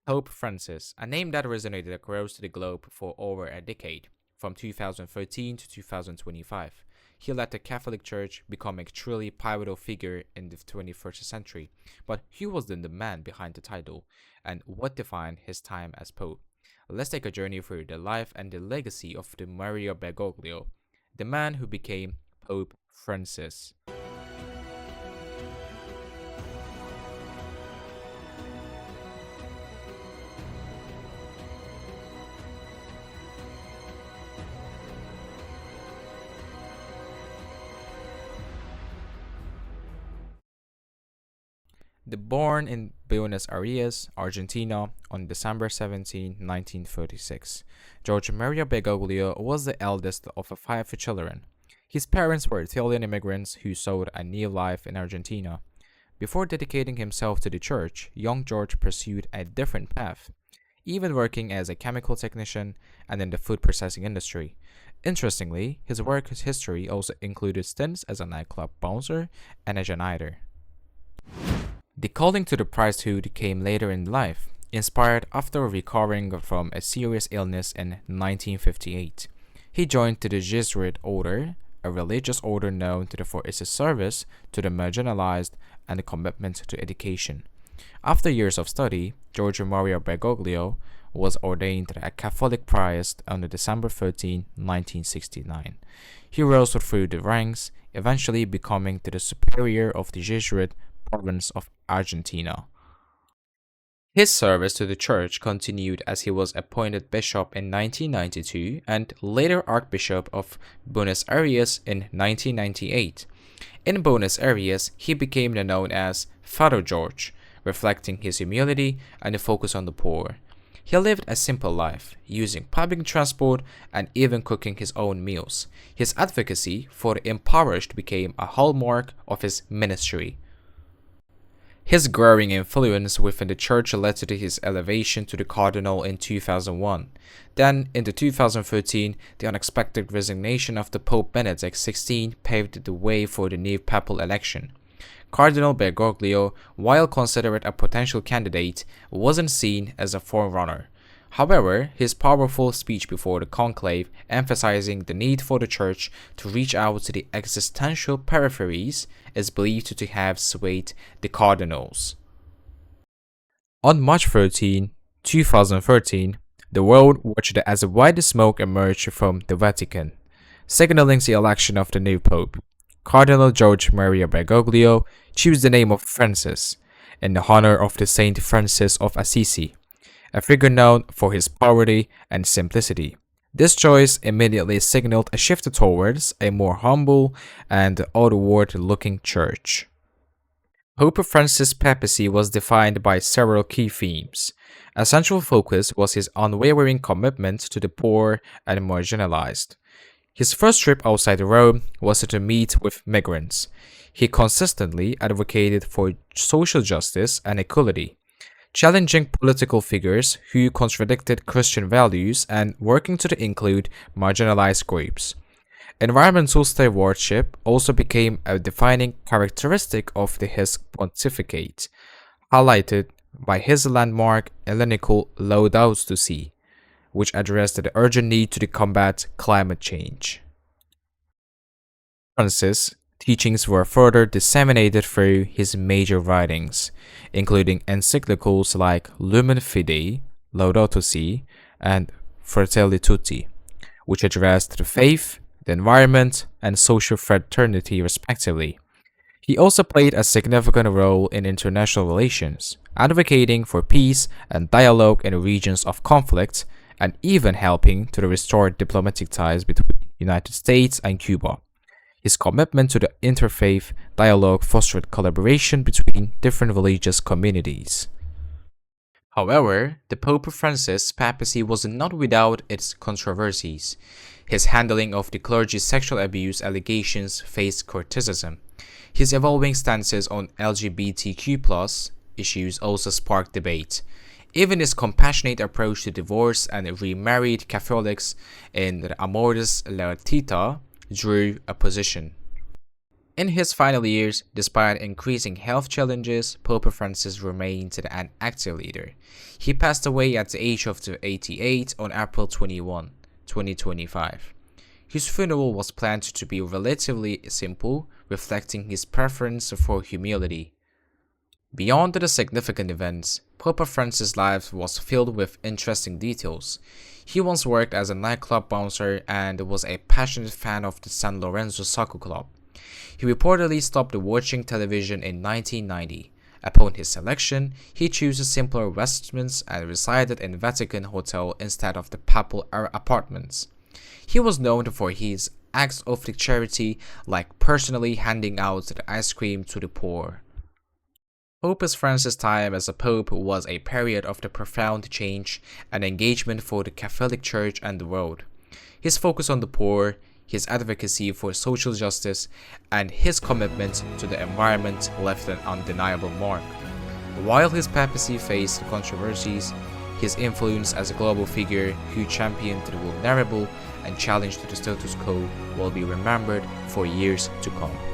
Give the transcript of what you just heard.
Pope Francis, a name that resonated across the globe for over a decade, from 2013 to 2025. He led the Catholic Church become a truly pivotal figure in the 21st century. But who was then the man behind the title, and what defined his time as Pope? Let's take a journey through the life and the legacy of the Mario Bergoglio, the man who became Pope Francis. Born in Buenos Aires, Argentina, on December 17, 1936, George Maria Bergoglio was the eldest of five children. His parents were Italian immigrants who sought a new life in Argentina. Before dedicating himself to the church, young George pursued a different path, even working as a chemical technician and in the food processing industry. Interestingly, his work history also included stints as a nightclub bouncer and a janitor. The calling to the priesthood came later in life, inspired after recovering from a serious illness in 1958. He joined the Jesuit order, a religious order known for its service to the marginalized and commitment to education. After years of study, Giorgio Maria Bergoglio was ordained a Catholic priest on December 13, 1969. He rose through the ranks, eventually becoming the superior of the Jesuit province of Argentina. His service to the church continued as he was appointed bishop in 1992 and later Archbishop of Buenos Aires in 1998. In Buenos Aires, he became known as Father George, reflecting his humility and a focus on the poor. He lived a simple life, using public transport and even cooking his own meals. His advocacy for the impoverished became a hallmark of his ministry. His growing influence within the church led to his elevation to the cardinal in 2001. Then, in 2013, the unexpected resignation of the Pope Benedict XVI paved the way for the new papal election. Cardinal Bergoglio, while considered a potential candidate, wasn't seen as a forerunner. However, his powerful speech before the conclave, emphasizing the need for the church to reach out to the existential peripheries, is believed to have swayed the cardinals. On March 13, 2013, the world watched as white smoke emerged from the Vatican, signaling the election of the new pope. Cardinal George Maria Bergoglio chose the name of Francis in honor of the Saint Francis of Assisi, a figure known for his poverty and simplicity. This choice immediately signaled a shift towards a more humble and outward-looking church. Pope Francis' papacy was defined by several key themes. A central focus was his unwavering commitment to the poor and marginalized. His first trip outside Rome was to meet with migrants. He consistently advocated for social justice and equality, challenging political figures who contradicted Christian values and working to include marginalized groups. Environmental stewardship also became a defining characteristic of his pontificate, highlighted by his landmark encyclical Laudato Si, which addressed the urgent need to combat climate change. Francis' teachings were further disseminated through his major writings, including encyclicals like Lumen Fidei, Laudato Si, and Fratelli Tutti, which addressed the faith, the environment, and social fraternity respectively. He also played a significant role in international relations, advocating for peace and dialogue in regions of conflict, and even helping to restore diplomatic ties between the United States and Cuba. His commitment to the interfaith dialogue fostered collaboration between different religious communities. However, the Pope Francis' papacy was not without its controversies. His handling of the clergy's sexual abuse allegations faced criticism. His evolving stances on LGBTQ+ issues also sparked debate. Even his compassionate approach to divorce and remarried Catholics in the Amoris Laetitia drew opposition. In his final years, despite increasing health challenges, Pope Francis remained an active leader. He passed away at the age of 88 on April 21, 2025. His funeral was planned to be relatively simple, reflecting his preference for humility. Beyond the significant events, Pope Francis' life was filled with interesting details. He once worked as a nightclub bouncer and was a passionate fan of the San Lorenzo Soccer Club. He reportedly stopped watching television in 1990. Upon his election, he chose simpler vestments and resided in Vatican Hotel instead of the papal apartments. He was known for his acts of charity, like personally handing out the ice cream to the poor. Pope Francis' time as a pope was a period of the profound change and engagement for the Catholic Church and the world. His focus on the poor, his advocacy for social justice, and his commitment to the environment left an undeniable mark. While his papacy faced controversies, his influence as a global figure who championed the vulnerable and challenged the status quo will be remembered for years to come.